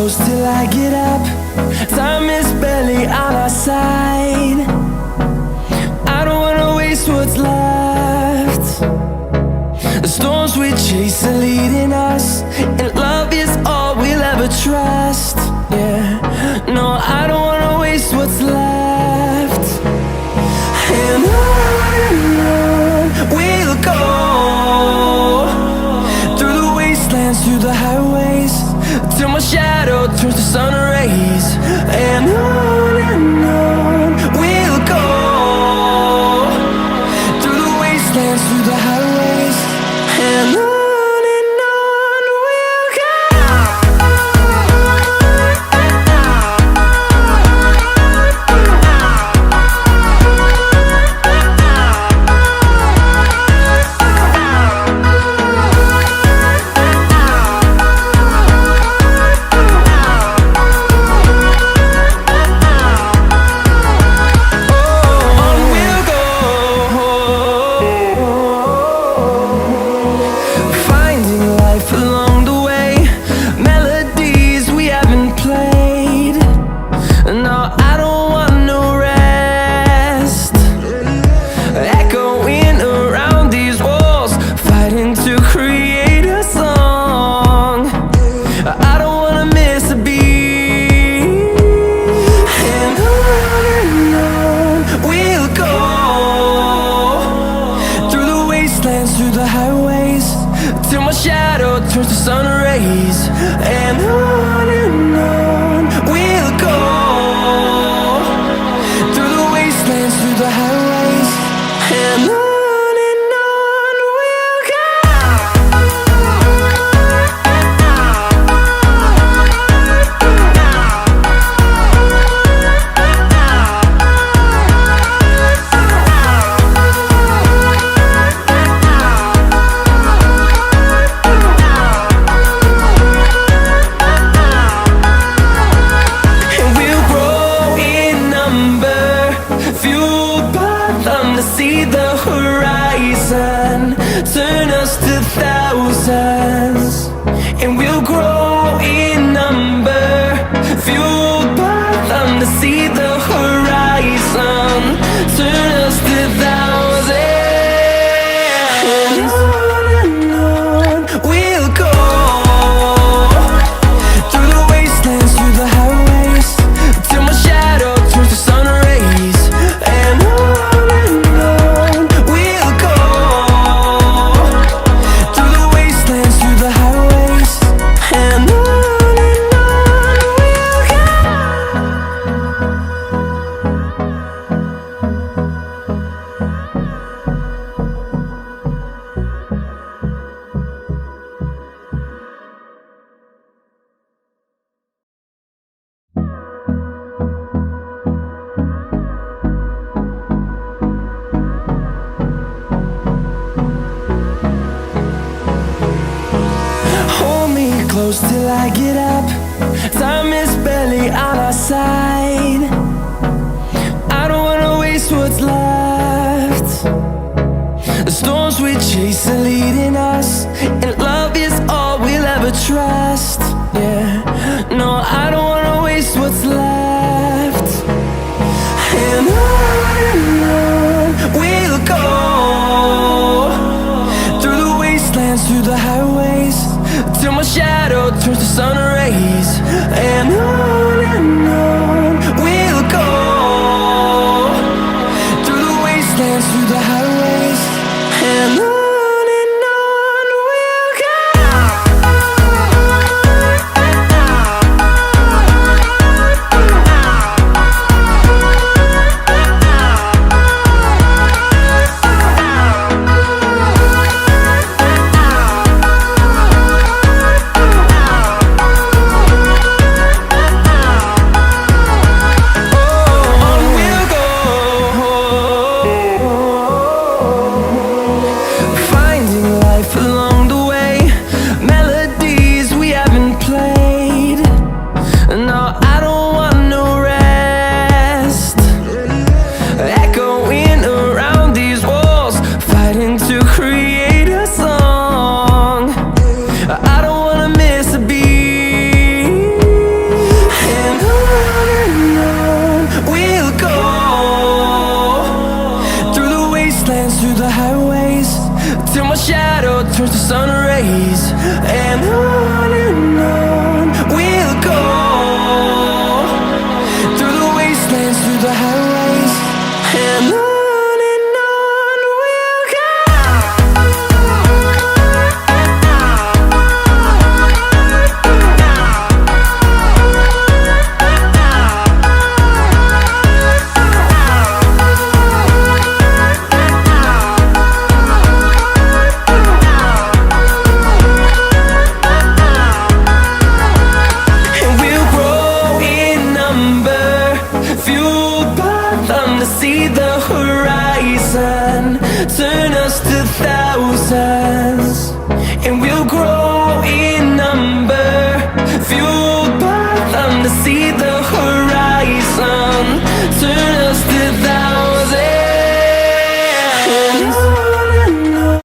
close till I get up. Time is barely on our side. I don't wanna waste what's left. The storms we chase are leading us, and love is all we'll ever trust. Yeah, no, I don't wanna waste what's left. And on we'll go, through the wastelands, through the highways, till my shadow turns to sun rays. And on we'll go, through the wastelands, through the highways, and on. Through the highways, till my shadow turns to sun rays. And on we'll go, through the wastelands, through the highways, and on. See the horizon turn us to thousands, and we'll grow in number, fueled by them. To see the horizon turn us to thousands, and on we'll go, through the wastelands, through the highways, till my shadow turns to sun rays. And close till I get up. Time is barely on our side. I don't wanna waste what's left. The storms we chase are leading us, and love is all we'll ever trust. Yeah, no, I don't wanna waste what's left. And on we'll go, through the wastelands, through the highways, till my shadow turns to sun rays. And on we'll them to see the horizon. Turn us to thousands, and we'll grow in number. Fueled by them to see the horizon. Turn